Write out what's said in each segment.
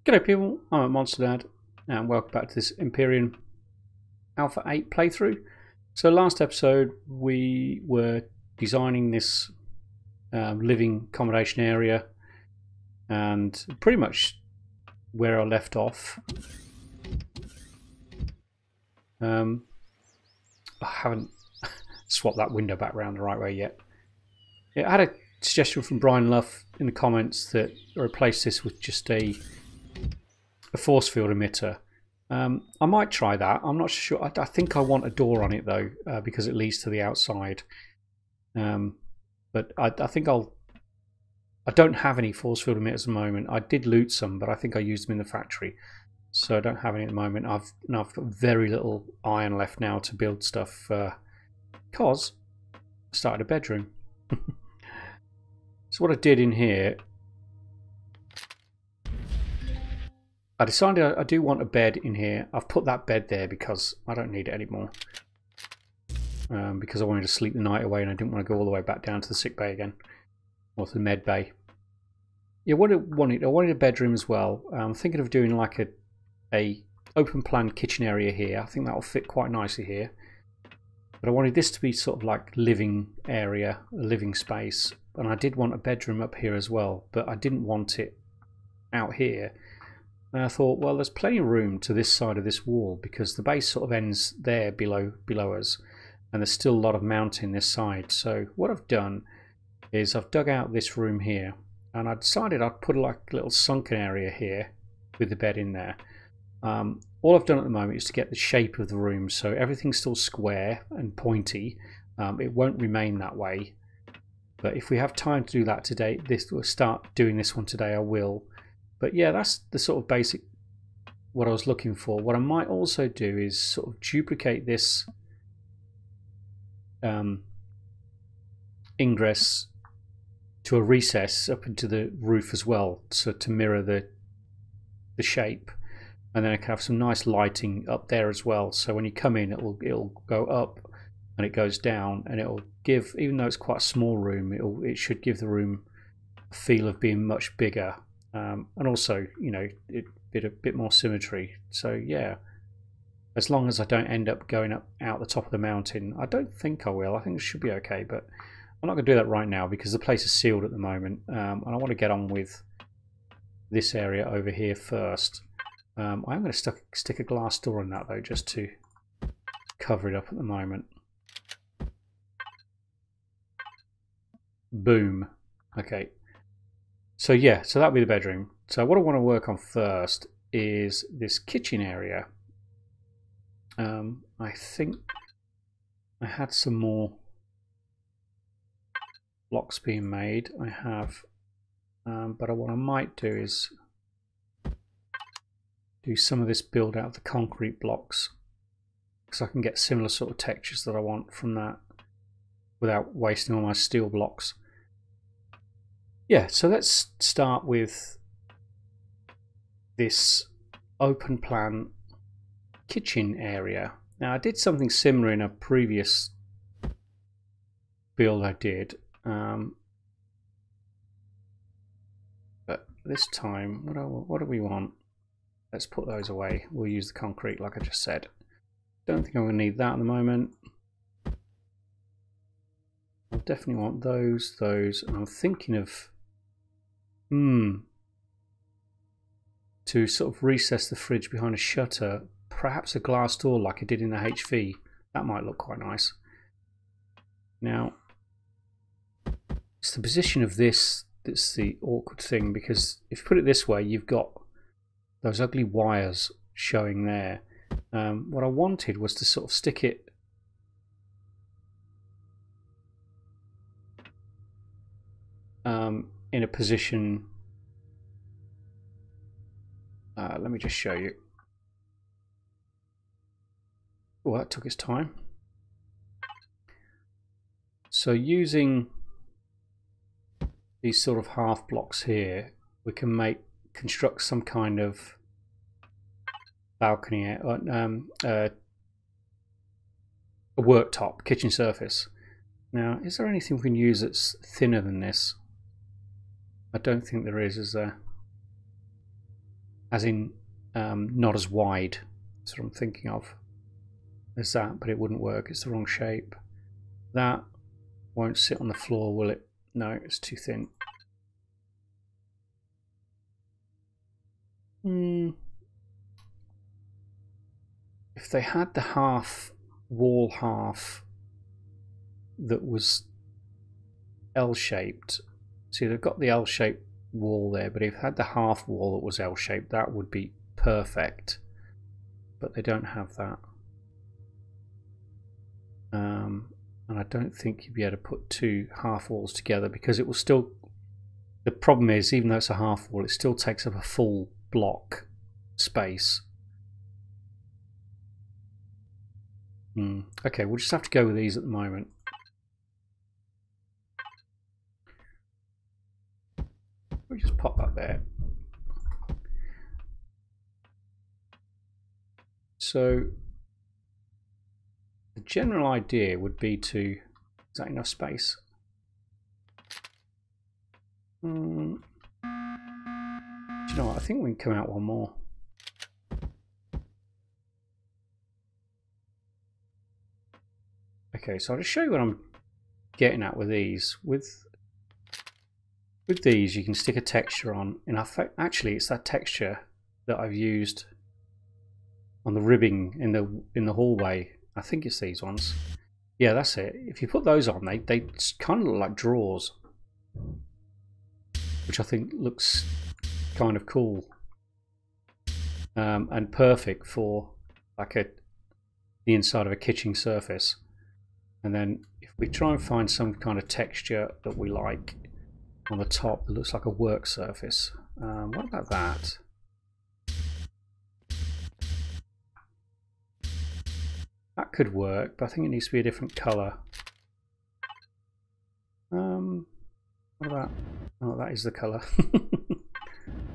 G'day people, I'm at Monster Dad and welcome back to this Empyrion Alpha 8 playthrough. So last episode we were designing this living accommodation area, and pretty much where I left off. I haven't swapped that window back around the right way yet. I had a suggestion from Brian Luff in the comments that I replace this with just a force field emitter. I might try that. I'm not sure. I think I want a door on it though, because it leads to the outside. But I think I don't have any force field emitters at the moment. I did loot some, but I think I used them in the factory, so I don't have any at the moment. I've got very little iron left now to build stuff, because I started a bedroom. So what I did in here, I decided I do want a bed in here. I've put that bed there because I don't need it anymore. Because I wanted to sleep the night away and I didn't want to go all the way back down to the sick bay again. Or to the med bay. Yeah, what I wanted a bedroom as well. I'm thinking of doing like a open plan kitchen area here. I think that will fit quite nicely here. But I wanted this to be sort of like living area, a living space. And I did want a bedroom up here as well, but I didn't want it out here. And I thought, well, there's plenty of room to this side of this wall because the base sort of ends there below us, and there's still a lot of mountain this side. So what I've done is I've dug out this room here, and I decided I'd put like a little sunken area here with the bed in there. All I've done at the moment is to get the shape of the room, so everything's still square and pointy. It won't remain that way, but if we have time to do that today, we'll start doing this one today, I will. But yeah, that's the sort of basic what I was looking for. What I might also do is sort of duplicate this ingress to a recess up into the roof as well, so to mirror the shape. And then I can have some nice lighting up there as well. So when you come in, it'll go up and it goes down, and it'll give, even though it's quite a small room, it should give the room a feel of being much bigger. And also, you know, a bit more symmetry. So yeah, as long as I don't end up going up out the top of the mountain, I don't think I will. I think it should be okay, but I'm not going to do that right now because the place is sealed at the moment, and I want to get on with this area over here first. I'm going to stick a glass door on that though, just to cover it up at the moment. Boom. Okay. So yeah, so that'll be the bedroom. So what I want to work on first is this kitchen area. I think I had some more blocks being made. I have, but what I might do is do some of this build out of the concrete blocks, because I can get similar sort of textures that I want from that without wasting all my steel blocks. Yeah, so let's start with this open plan kitchen area. Now I did something similar in a previous build I did, but this time what do we want? Let's put those away. We'll use the concrete like I just said. Don't think I'm going to need that at the moment. I'll definitely want those, and I'm thinking of to sort of recess the fridge behind a shutter, perhaps a glass door like I did in the HV. That might look quite nice. Now, it's the position of this that's the awkward thing, because if you put it this way, you've got those ugly wires showing there. What I wanted was to sort of stick it in a position. Let me just show you. Oh, that took its time. So using these sort of half blocks here, we can construct some kind of balcony, a worktop, kitchen surface. Now, is there anything we can use that's thinner than this? I don't think there is there? as in not as wide. That's what I'm thinking of. There's that, but it wouldn't work. It's the wrong shape. That won't sit on the floor, will it? No, it's too thin. If they had the half wall half that was L-shaped, see they've got the L-shaped wall there, but if they had the half wall that was L-shaped, that would be perfect. But they don't have that. And I don't think you'd be able to put two half walls together, because it will still, the problem is, even though it's a half wall, it still takes up a full block space. Okay, we'll just have to go with these at the moment. We'll just pop that there. So the general idea would be to, is that enough space? Do you know what? I think we can come out one more. Okay, so I'll just show you what I'm getting at with these. With these, you can stick a texture on, and actually, it's that texture that I've used on the ribbing in the hallway. I think it's these ones. Yeah, that's it. If you put those on, they kind of look like drawers, which I think looks kind of cool and perfect for like the inside of a kitchen surface. And then if we try and find some kind of texture that we like on the top that looks like a work surface, what about that? That could work, but I think it needs to be a different colour. What about, oh, that is the colour.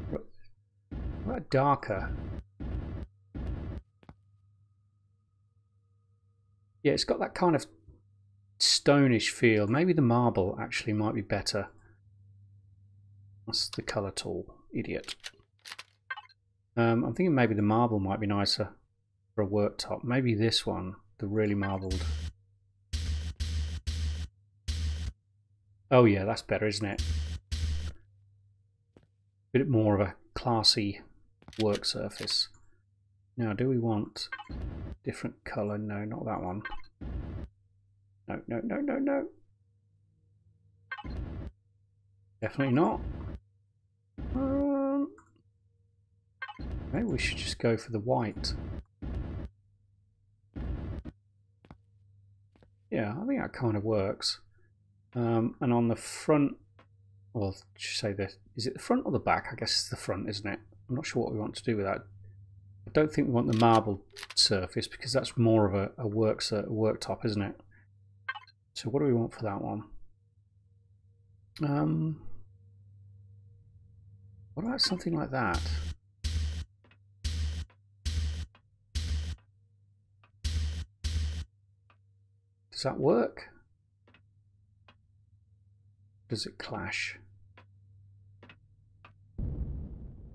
What about darker? Yeah, it's got that kind of stonish feel. Maybe the marble actually might be better. That's the colour tool, idiot. I'm thinking maybe the marble might be nicer for a worktop. Maybe this one, the really marbled. Oh yeah, that's better, isn't it? A bit more of a classy work surface. Now, do we want different colour? No, not that one. No, no, no, no, no. Definitely not. Maybe we should just go for the white. Yeah, I think that kind of works. And on the front, well, should say this, is it the front or the back? I guess it's the front, isn't it? I'm not sure what we want to do with that. I don't think we want the marble surface, because that's more of a worktop, isn't it? So what do we want for that one? What about something like that? Does that work? Does it clash?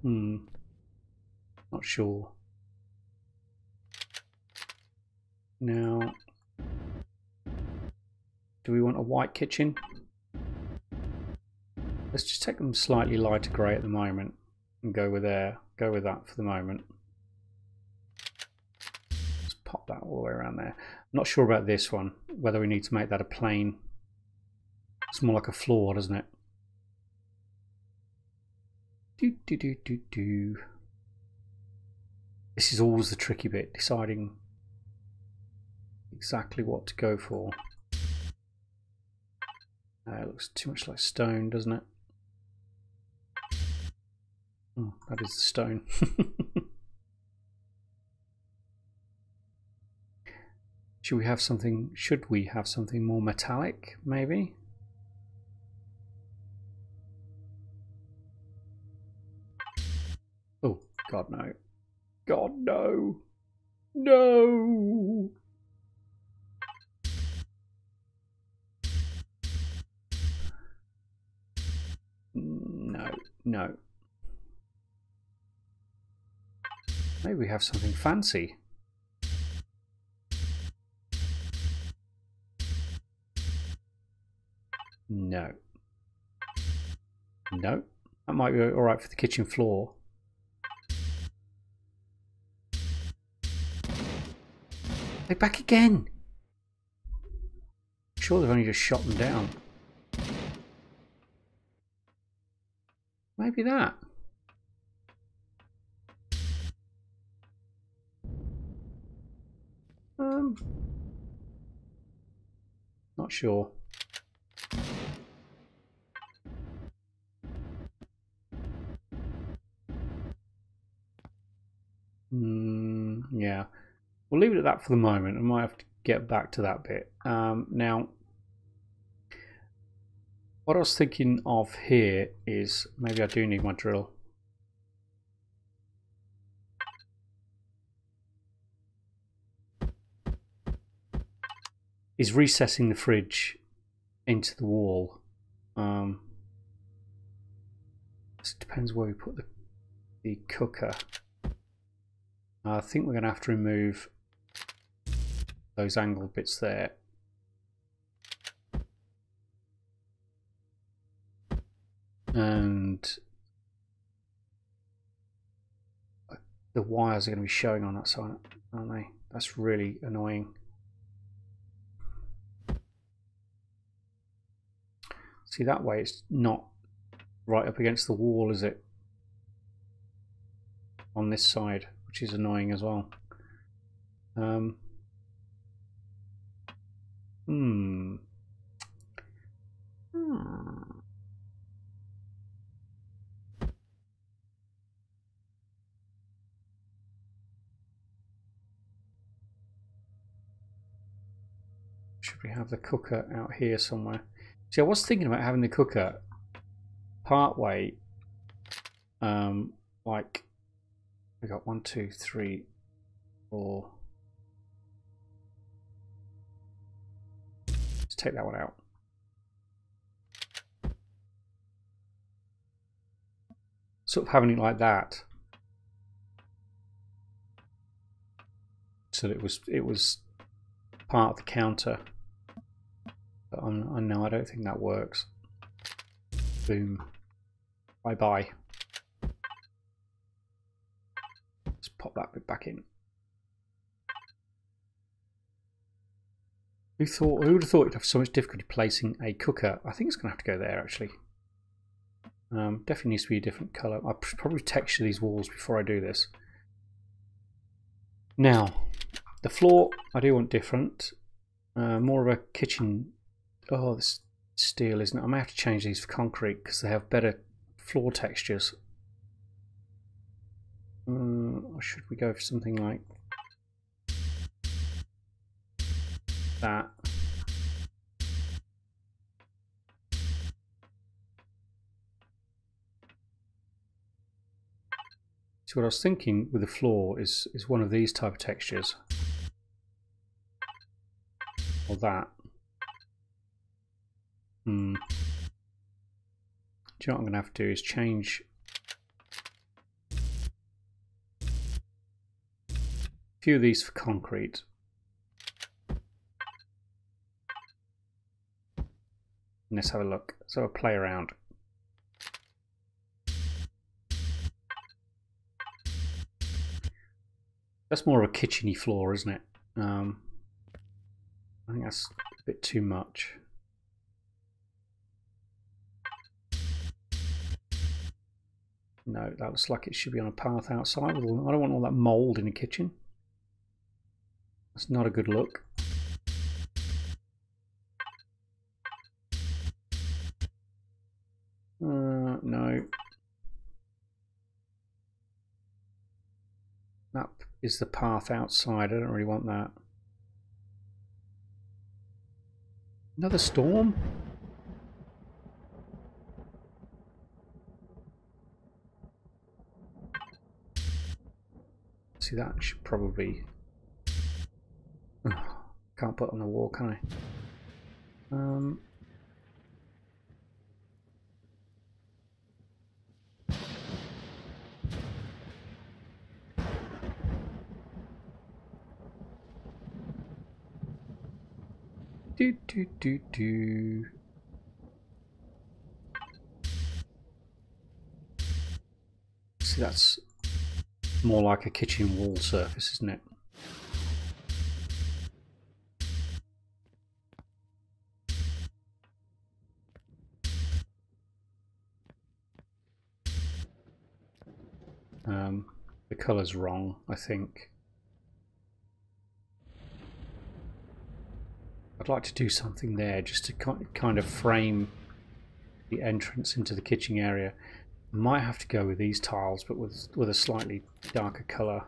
Not sure. Now, do we want a white kitchen? Let's just take them slightly lighter grey at the moment and go with that for the moment. Let's pop that all the way around there. I'm not sure about this one, whether we need to make that a plain. It's more like a floor, doesn't it? This is always the tricky bit, deciding exactly what to go for. It looks too much like stone, doesn't it? Oh, that is the stone. Should we have something more metallic, maybe? Oh, God no. God no. No. No, no. Maybe we have something fancy. No. No. That might be alright for the kitchen floor. They're back again! I'm sure they've only just shot them down. Maybe that. Not sure. Yeah. We'll leave it at that for the moment. I might have to get back to that bit. Now, what I was thinking of here is maybe I do need my drill. Is recessing the fridge into the wall. This depends where we put the cooker. I think we're going to have to remove those angled bits there. And the wires are going to be showing on that side, aren't they? That's really annoying. See, that way it's not right up against the wall, is it? On this side, which is annoying as well. Should we have the cooker out here somewhere? See, I was thinking about having the cooker part way, like we got 1, 2, 3, 4. Let's take that one out. Sort of having it like that, so that it was part of the counter. But I know I don't think that works. Boom. Bye bye. Let's pop that bit back in. Who would have thought you'd have so much difficulty placing a cooker? I think it's going to have to go there actually. Definitely needs to be a different colour. I'll probably texture these walls before I do this. Now, the floor I do want different. More of a kitchen. Oh, this steel, isn't it? I may have to change these for concrete because they have better floor textures. Or should we go for something like that? So what I was thinking with the floor is one of these type of textures. Or that. Do you know what I'm going to have to do is change a few of these for concrete. And let's have a look. So I'll play around. That's more of a kitcheny floor, isn't it? I think that's a bit too much. No, that looks like it should be on a path outside. I don't want all that mould in the kitchen. That's not a good look. No. That is the path outside. I don't really want that. Another storm? See, that should probably... Oh, can't put it on the wall, can I? Do do do do. See, that's more like a kitchen wall surface, isn't it? The colour's wrong, I think. I'd like to do something there just to kind of frame the entrance into the kitchen area. Might have to go with these tiles, but with a slightly darker colour.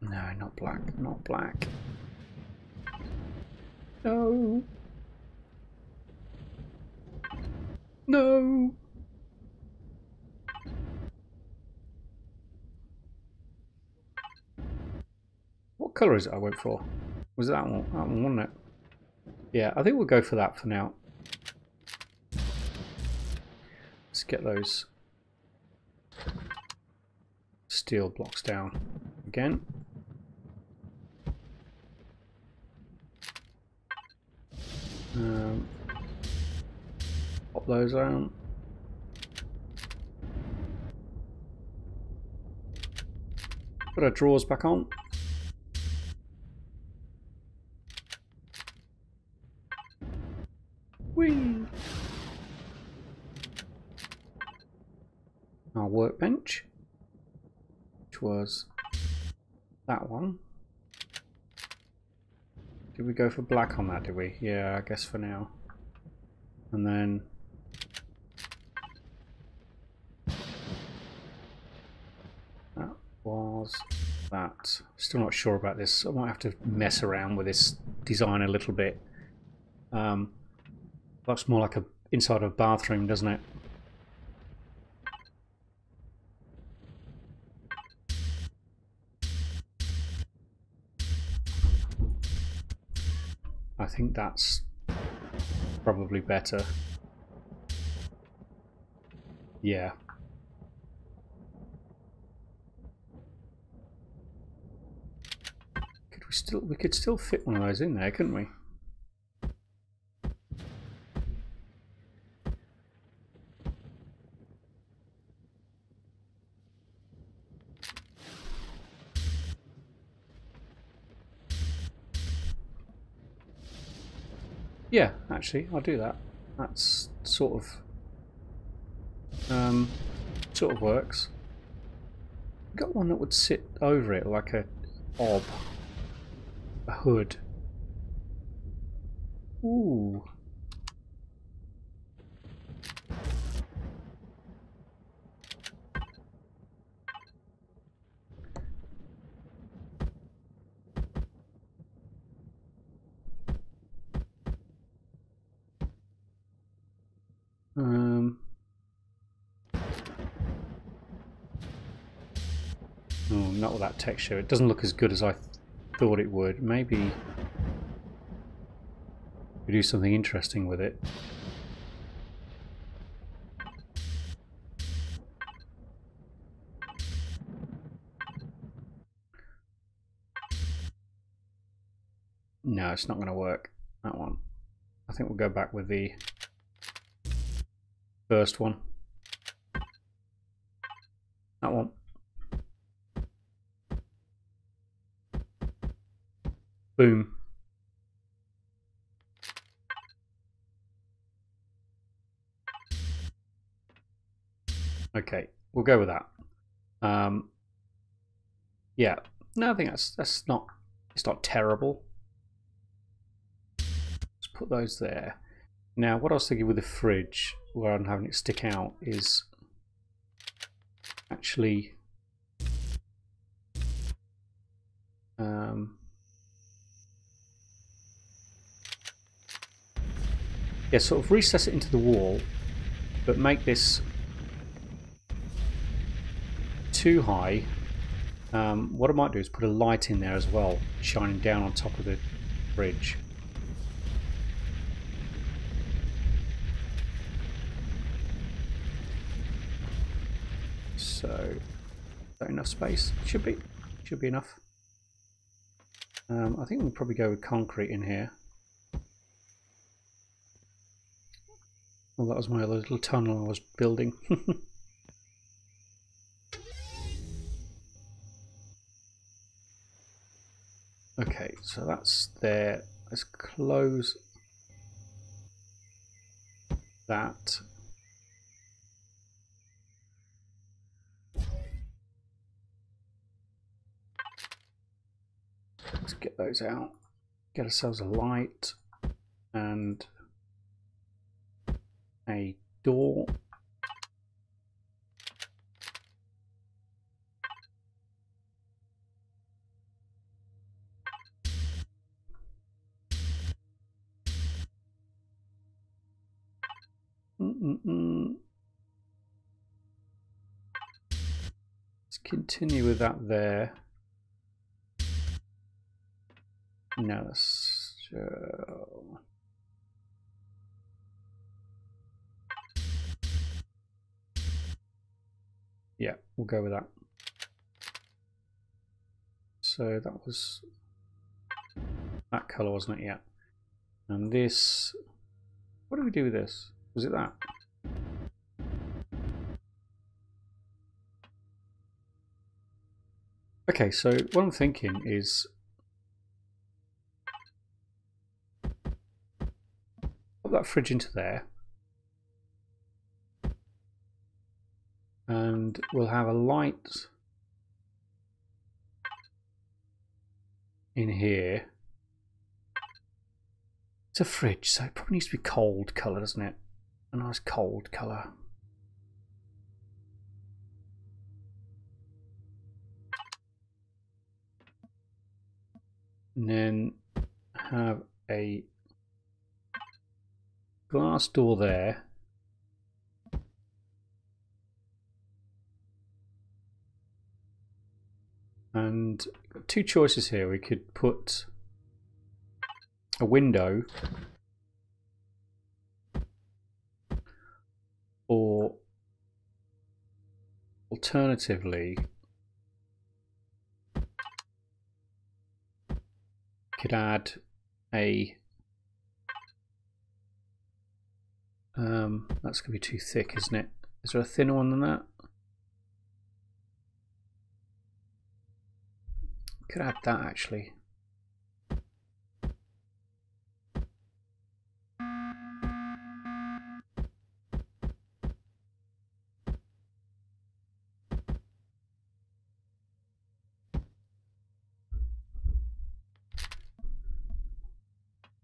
No, not black, not black. No. No. What colour is it I went for? Was it that one? That one, wasn't it? Yeah, I think we'll go for that for now. Let's get those steel blocks down again. Pop those out. Put our drawers back on. Whee! Our workbench, which was that one. Did we go for black on that, did we? Yeah, I guess for now. And then that was that. Still not sure about this. I might have to mess around with this design a little bit. Looks more like a inside of a bathroom, doesn't it? I think that's probably better. Yeah. We could still fit one of those in there, couldn't we? Yeah, actually, I'll do that. That's sort of works. Got one that would sit over it like a hob, a hood. Ooh. Oh, not with that texture. It doesn't look as good as I thought it would. Maybe we do something interesting with it. No, it's not going to work. That one. I think we'll go back with the first one. That one. Boom. Okay, we'll go with that. Yeah, no, I think that's not. It's not terrible. Let's put those there. Now, what I was thinking with the fridge, where I'm having it stick out, is actually yeah, sort of recess it into the wall, but make this too high. What I might do is put a light in there as well, shining down on top of the fridge. So, is that enough space? Should be enough. I think we'll probably go with concrete in here. Well, that was my other little tunnel I was building. Okay, so that's there. Let's close that. Let's get those out. Get ourselves a light and a door. Let's continue with that there. Now let's yeah, we'll go with that. So that was that colour, wasn't it? Yeah. And this, what do we do with this? Was it that? Okay, so what I'm thinking is put that fridge into there, and we'll have a light in here. It's a fridge, so it probably needs to be cold colour, doesn't it? A nice cold colour. And then have a glass door there. And got two choices here. We could put a window, or alternatively could add a that's gonna be too thick, isn't it? Is there a thinner one than that? Could add that actually.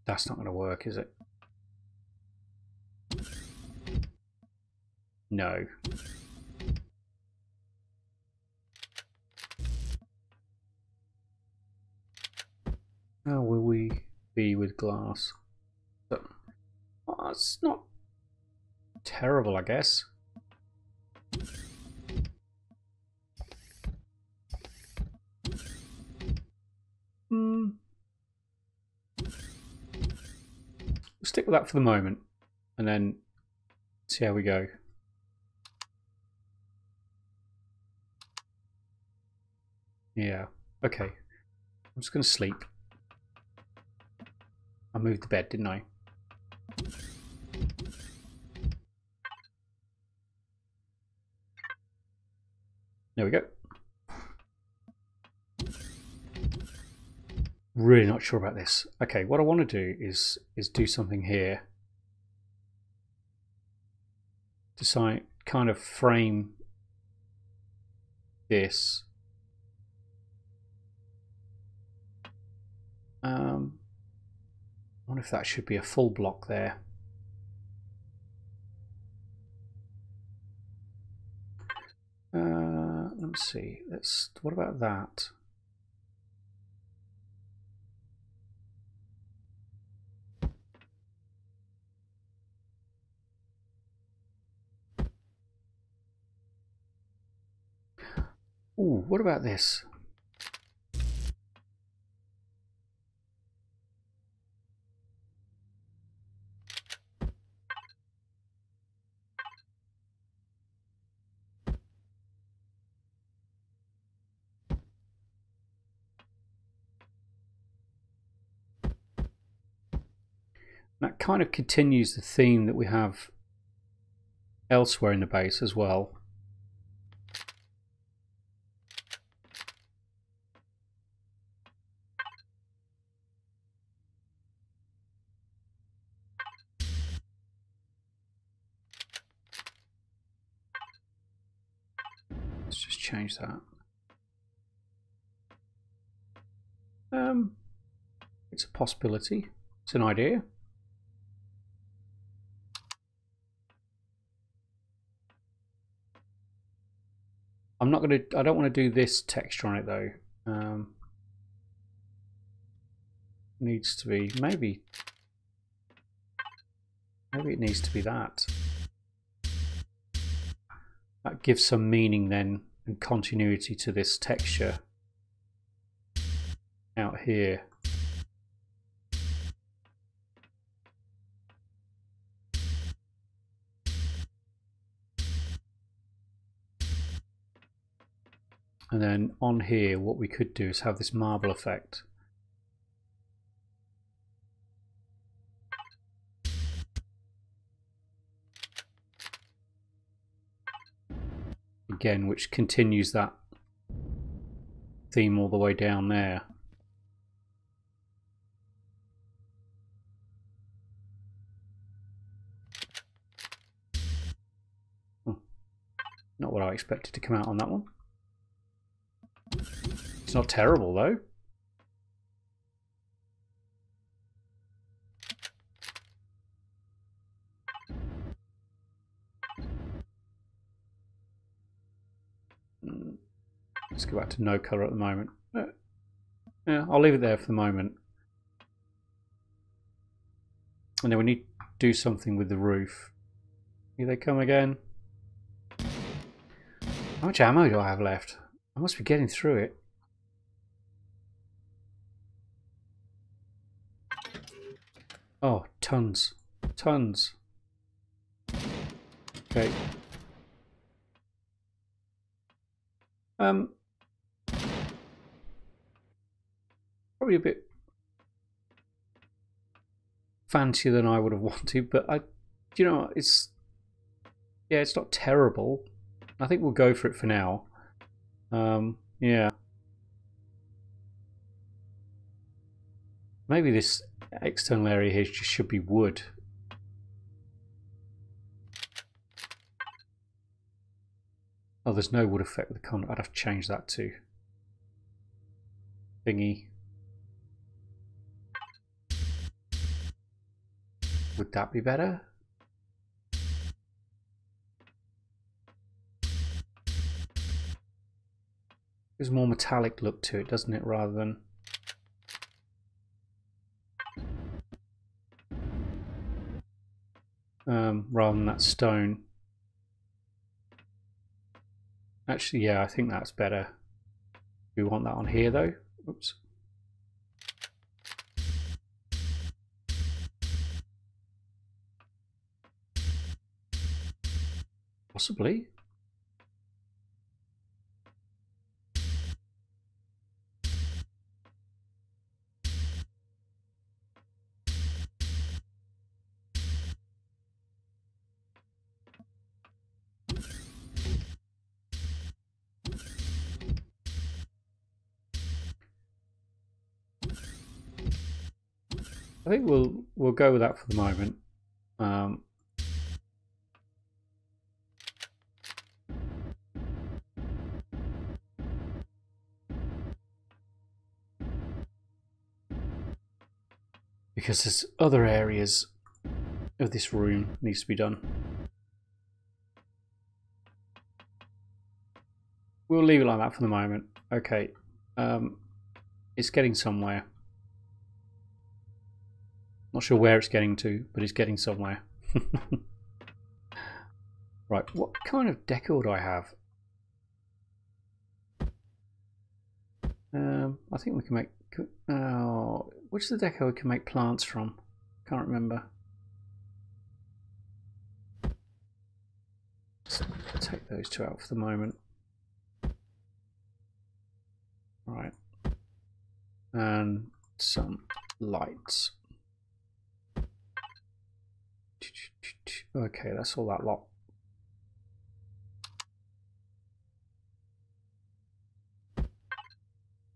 That's not going to work, is it? No. How will we be with glass? But, well, it's not terrible, I guess. We'll stick with that for the moment, and then see how we go. Yeah, okay. I'm just going to sleep. I moved the bed, didn't I? There we go. Really not sure about this. Okay, what I want to do is do something here to kind of frame this. I wonder if that should be a full block there. Let me see. What about that? Ooh, what about this? That kind of continues the theme that we have elsewhere in the base as well. Let's just change that. It's a possibility. It's an idea. I'm not going to. I don't want to do this texture on it though. Needs to be maybe. Maybe it needs to be that. That gives some meaning then and continuity to this texture out here. And then on here, what we could do is have this marble effect. Again, which continues that theme all the way down there. Not what I expected to come out on that one. It's not terrible though. Let's go back to no colour at the moment. Yeah, I'll leave it there for the moment. And then we need to do something with the roof. Here they come again. How much ammo do I have left? I must be getting through it. Oh, tons. Tons. Okay. Probably a bit fancier than I would have wanted, but you know, it's not terrible. I think we'll go for it for now. Yeah. Maybe this external area here just should be wood. Oh, there's no wood effect with the con. I'd have to change that to thingy. Would that be better? There's a more metallic look to it, doesn't it, rather than that stone. Actually, yeah, I think that's better. We want that on here though. Oops. Possibly. I think we'll go with that for the moment. Because there's other areas of this room needs to be done. We'll leave it like that for the moment. Okay, it's getting somewhere. Not sure where it's getting to, but it's getting somewhere. Right, what kind of decor do I have? I think we can make... which is the decor we can make plants from? Can't remember. Let's take those two out for the moment. Right. And some lights. Okay, that's all that lot.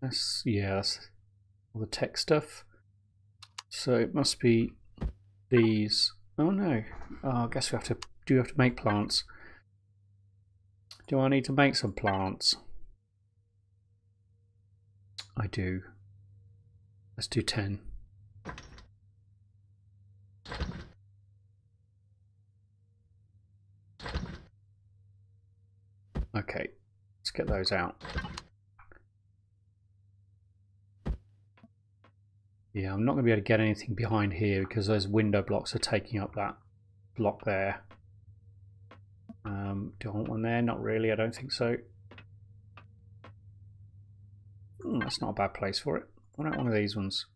That's all the tech stuff. So it must be these. Oh no. Oh, I guess we have to make plants. Do I need to make some plants? I do. Let's do 10. Okay, let's get those out. Yeah, I'm not going to be able to get anything behind here because those window blocks are taking up that block there. Do I want one there? Not really, I don't think so. That's not a bad place for it. Why not one of these ones?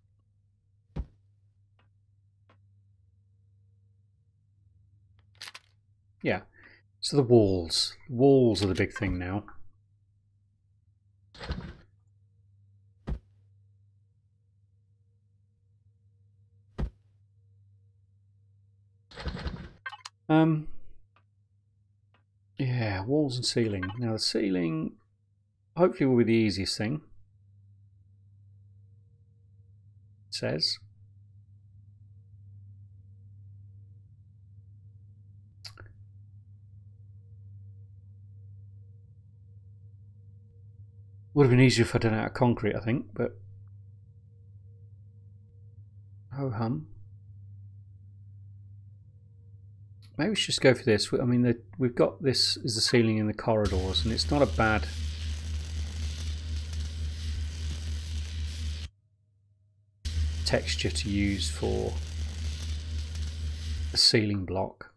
Yeah, so the walls. Walls are the big thing now. Yeah, walls and ceiling. Now the ceiling hopefully will be the easiest thing. It says. Would have been easier if I'd done it out of concrete, I think, but ho hum. Maybe we should just go for this. I mean, we've got this as the ceiling in the corridors, and it's not a bad texture to use for a ceiling block.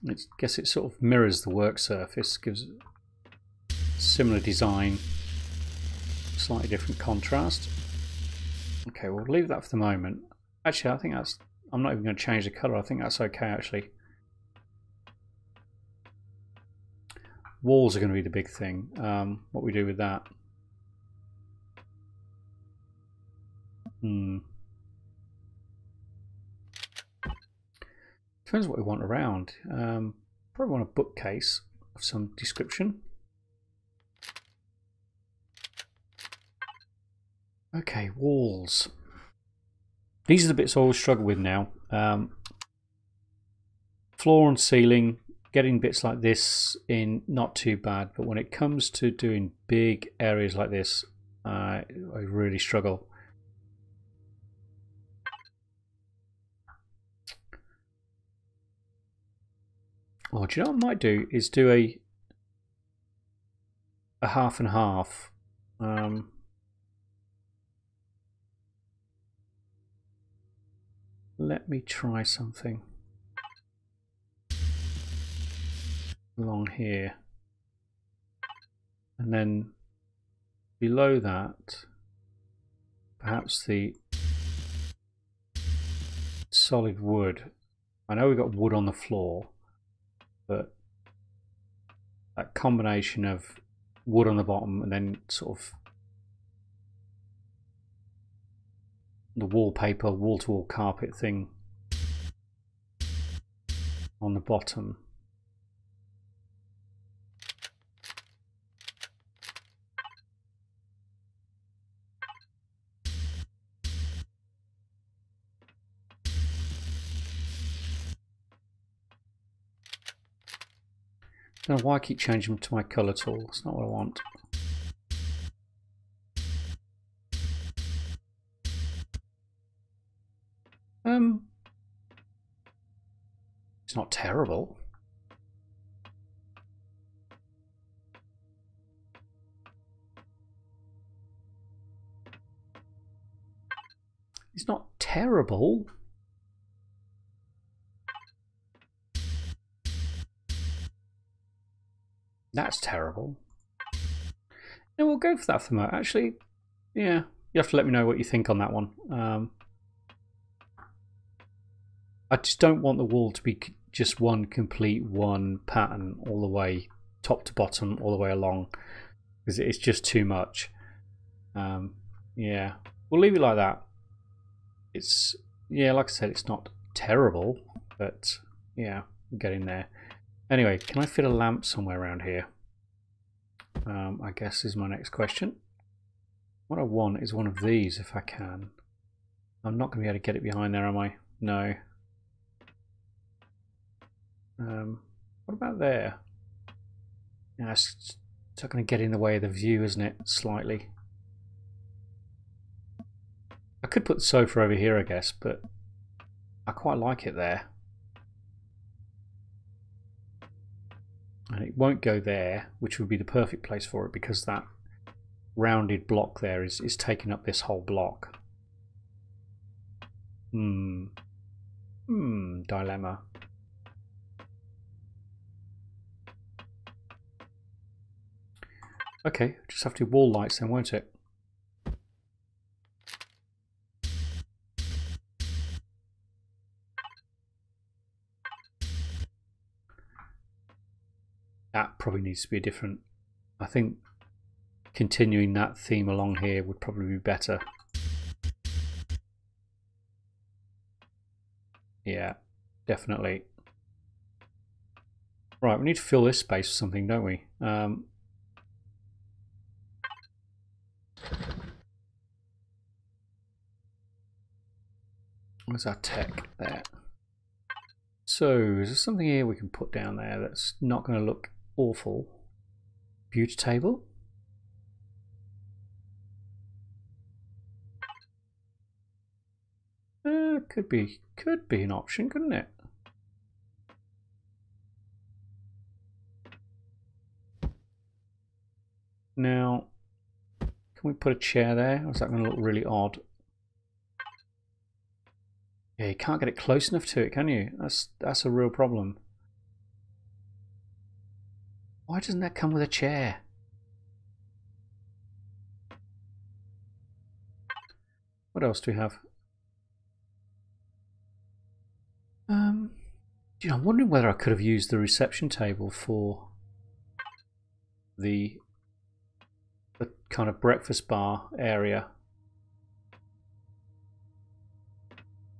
I guess it sort of mirrors the work surface, gives similar design, slightly different contrast. Okay, we'll leave that for the moment. Actually, I think that's, I'm not even going to change the colour, I think that's okay actually. Walls are going to be the big thing, what we do with that. Depends what we want around. Probably want a bookcase of some description. Okay, walls. These are the bits I always struggle with now. Floor and ceiling, getting bits like this in, not too bad, but when it comes to doing big areas like this, I really struggle. Oh, do you know what I might do? Is do a half and half. Let me try something along here, and then below that, perhaps the solid wood. I know we've got wood on the floor, but that combination of wood on the bottom and then sort of the wallpaper, wall-to-wall carpet thing on the bottom. I don't know why I keep changing them to my colour tool. It's not what I want. It's not terrible. It's not terrible. That's terrible. No, we'll go for that for the moment. Actually, yeah, You have to let me know what you think on that one. I just don't want the wall to be just one pattern all the way top to bottom, all the way along, because it's just too much. Yeah, we'll leave it like that. It's, yeah, like I said, it's not terrible, but yeah, we're getting there. Anyway, can I fit a lamp somewhere around here? I guess is my next question. What I want is one of these if I can. I'm not going to be able to get it behind there, am I? No. What about there? Yeah, it's not going to get in the way of the view, isn't it? Slightly. I could put the sofa over here, I guess, but I quite like it there. And it won't go there, which would be the perfect place for it, because that rounded block there is taking up this whole block. Dilemma. Okay, just have to do wall lights then, won't it? That probably needs to be a different. I think continuing that theme along here would probably be better. Yeah, definitely. Right, we need to fill this space with something, don't we? Where's our tech there? So, is there something here we can put down there that's not going to look awful? Beauty table? Could be an option, couldn't it? Now, can we put a chair there? Or is that going to look really odd? Yeah, you can't get it close enough to it, can you? That's a real problem. Why doesn't that come with a chair? What else do we have? You know, I'm wondering whether I could have used the reception table for the kind of breakfast bar area.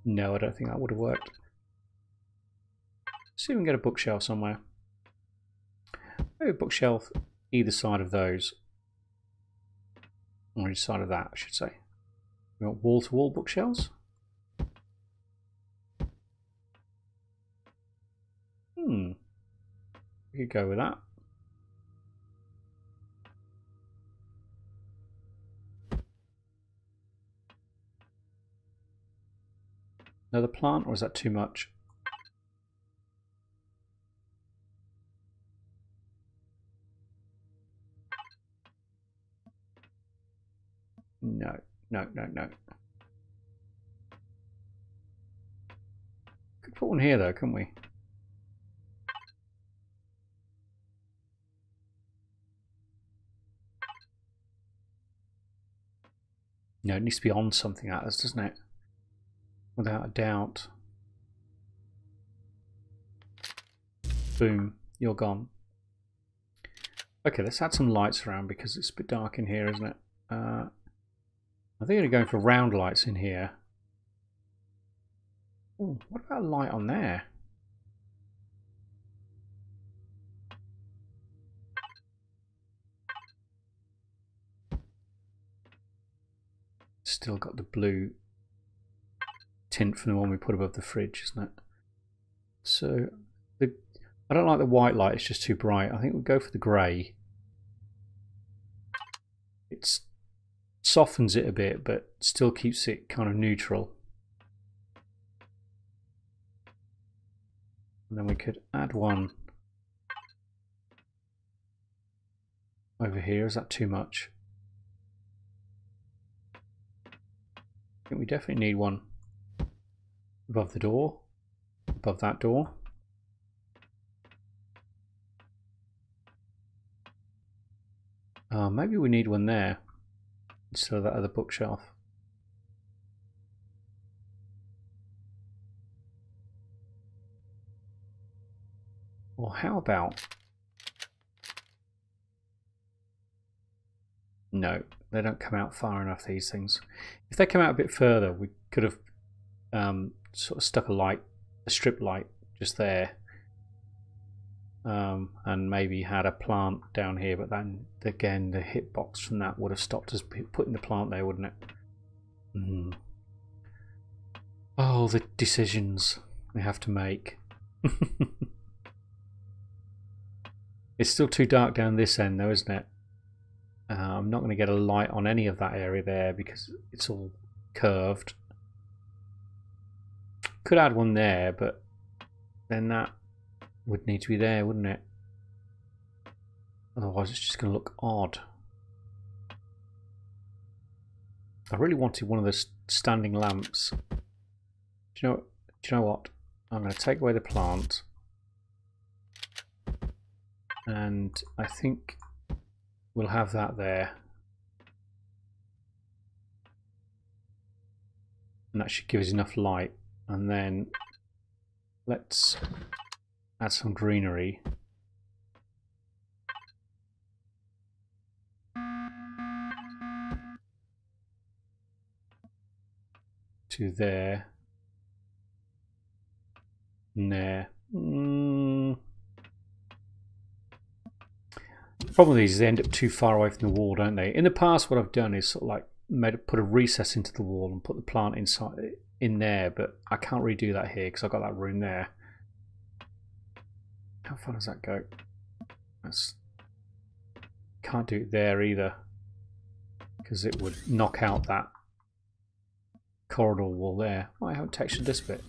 No, I don't think that would have worked. See if we can get a bookshelf somewhere. Maybe a bookshelf either side of those. Or each side of that, I should say. We want wall-to-wall bookshelves. We could go with that. Another plant, or is that too much? No, no, no, no. Could put one here though, couldn't we? No, it needs to be on something like this, doesn't it? Without a doubt. Boom, you're gone. Okay, let's add some lights around because it's a bit dark in here, isn't it? I think I'm going for round lights in here. Ooh, what about a light on there? Still got the blue tint from the one we put above the fridge, isn't it? So I don't like the white light, it's just too bright. I think we'll go for the grey. It softens it a bit, but still keeps it kind of neutral. And then we could add one over here. Is that too much? I think we definitely need one above the door, above that door. Maybe we need one there. instead of that other bookshelf. Or how about... No, they don't come out far enough, these things. If they come out a bit further, we could have sort of stuck a strip light just there. And maybe had a plant down here, but then again the hitbox from that would have stopped us putting the plant there, wouldn't it? Oh, the decisions we have to make. It's still too dark down this end though, isn't it? I'm not going to get a light on any of that area there because it's all curved. Could add one there, but then that would need to be there, wouldn't it? Otherwise it's just going to look odd. I really wanted one of those standing lamps. Do you know what? I'm going to take away the plant, and I think we'll have that there, and that should give us enough light. And then let's add some greenery. To there. And there. The problem with these is they end up too far away from the wall, don't they? In the past, what I've done is sort of like put a recess into the wall and put the plant in there, but I can't really do that here because I've got that room there. How far does that go? Can't do it there either because it would knock out that corridor wall there. Oh, I haven't textured this bit.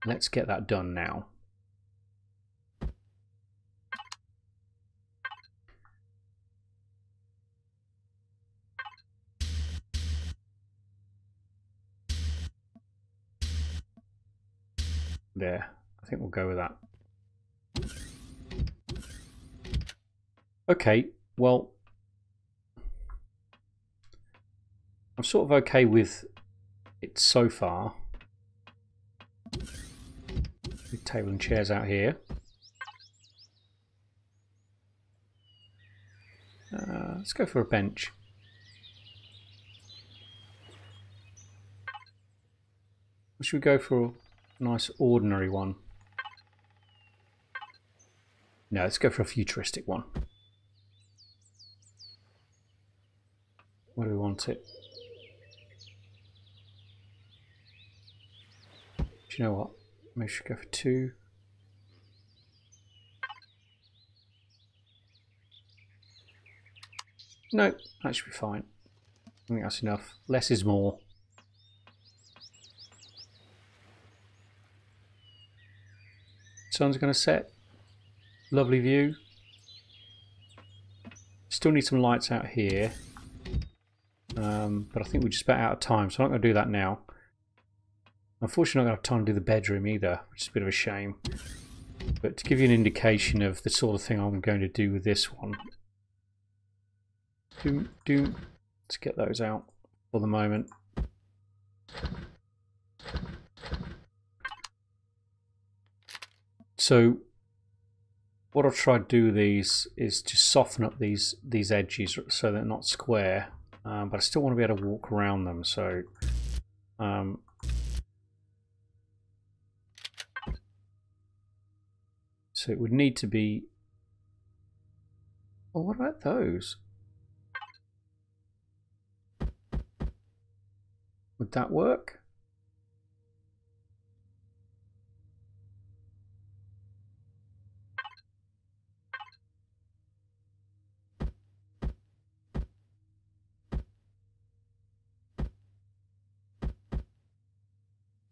Let's get that done now. There, I think we'll go with that. Okay, well, I'm sort of okay with it so far. Big table and chairs out here. Let's go for a bench. Or should we go for a nice ordinary one? No, let's go for a futuristic one. Where do we want it? Do you know what? Maybe we should go for 2. No, that should be fine. I think that's enough. Less is more. Sun's going to set. Lovely view. Still need some lights out here. But I think we're just about out of time, so I'm not going to do that now. Unfortunately, I'm not going to have time to do the bedroom either, which is a bit of a shame. But to give you an indication of the sort of thing I'm going to do with this one. Let's get those out for the moment. So what I'll try to do with these is to soften up these edges so they're not square, but I still want to be able to walk around them. So so it would need to be. Oh, what about those? Would that work?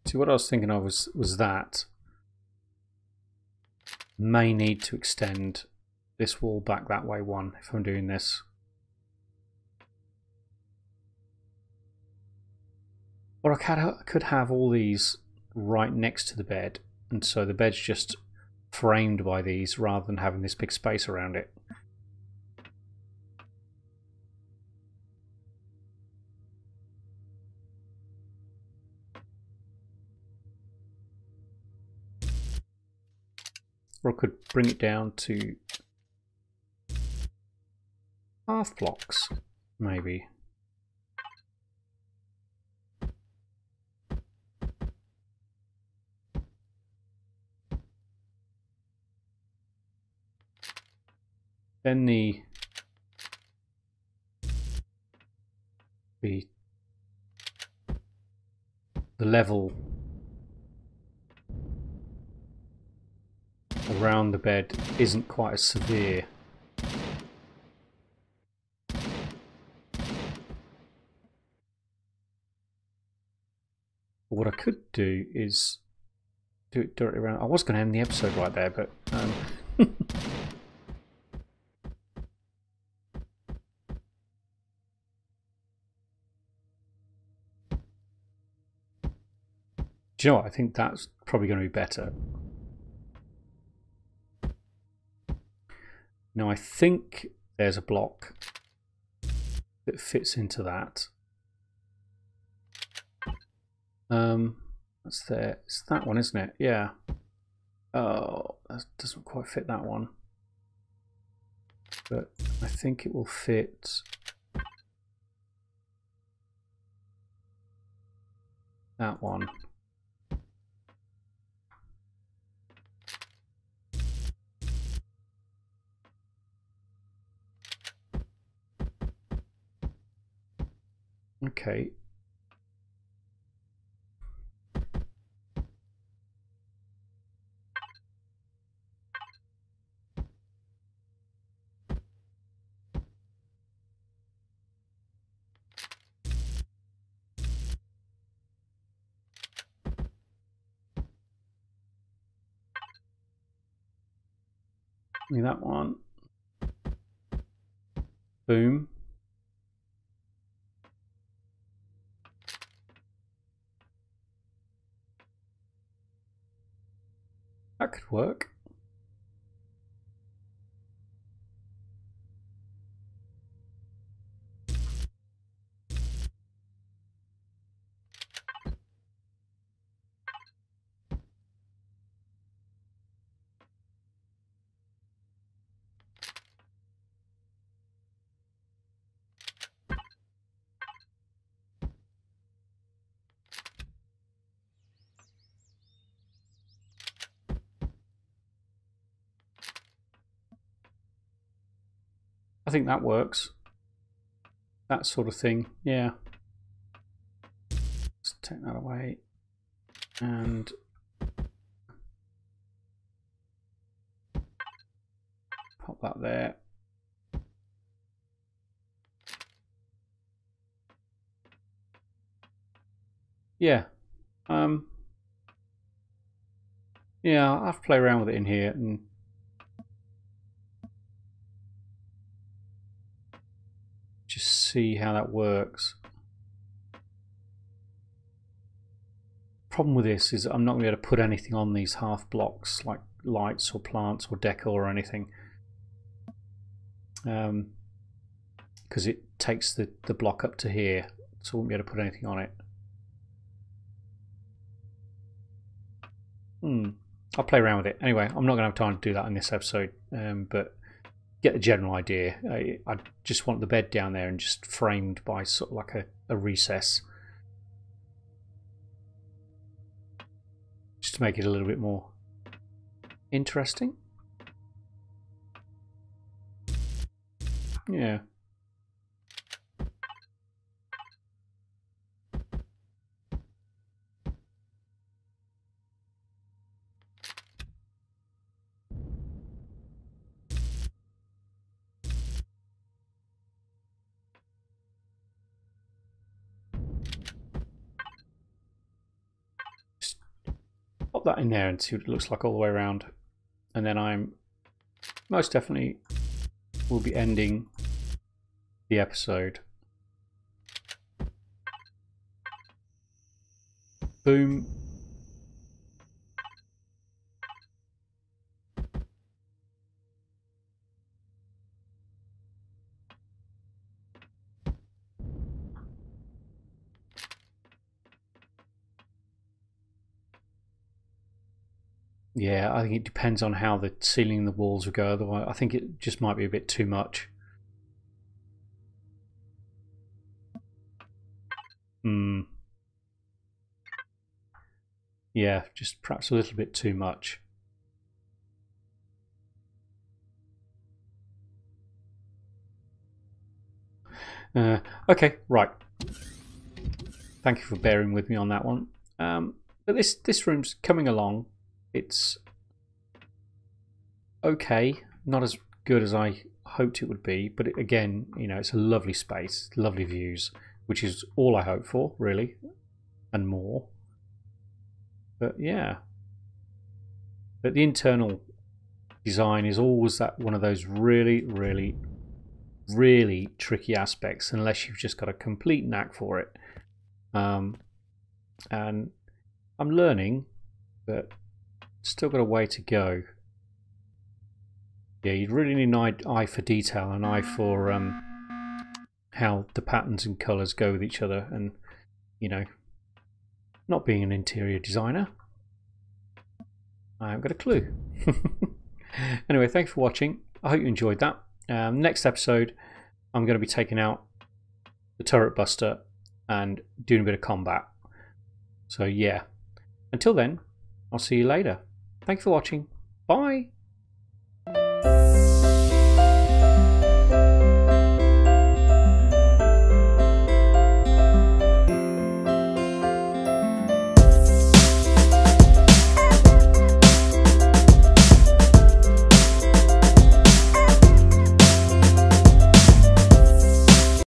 See, what I was thinking of was that may need to extend this wall back that way one if I'm doing this. Or I could have all these right next to the bed, and so the bed's just framed by these rather than having this big space around it. Or I could bring it down to half blocks, maybe. Then the level around the bed isn't quite as severe. What I could do is do it directly around. I was going to end the episode right there, but do you know what? I think that's probably going to be better. Now I think there's a block that fits into that. That's there. It's that one, isn't it? Yeah. Oh, that doesn't quite fit that one. But I think it will fit that one. Okay. Give me that one. Boom. That could work. I think that works. That sort of thing, yeah. Let's take that away and pop that there. Yeah. Yeah, I'll have to play around with it in here and just see how that works. Problem with this is I'm not going to be able to put anything on these half blocks like lights or plants or decor or anything, because it takes the block up to here, so I won't be able to put anything on it. I'll play around with it. Anyway, I'm not going to have time to do that in this episode, but get the general idea. I just want the bed down there and just framed by sort of like a recess, just to make it a little bit more interesting. Yeah. Pop that in there and see what it looks like all the way around, and then I'm most definitely will be ending the episode. Boom. Yeah, I think it depends on how the ceiling and the walls will go. Otherwise, I think it just might be a bit too much. Yeah, just perhaps a little bit too much. Okay, right. Thank you for bearing with me on that one. But this room's coming along. It's okay, not as good as I hoped it would be, but again, you know, it's a lovely space, lovely views, which is all I hope for, really, and more. But yeah, but the internal design is always that one of those really tricky aspects unless you've just got a complete knack for it. And I'm learning, but still got a way to go. Yeah, you really need an eye for detail, an eye for how the patterns and colours go with each other, and you know, not being an interior designer, I haven't got a clue. Anyway, thanks for watching. I hope you enjoyed that. Next episode, I'm going to be taking out the turret buster and doing a bit of combat. So yeah, until then, I'll see you later. Thanks for watching. Bye.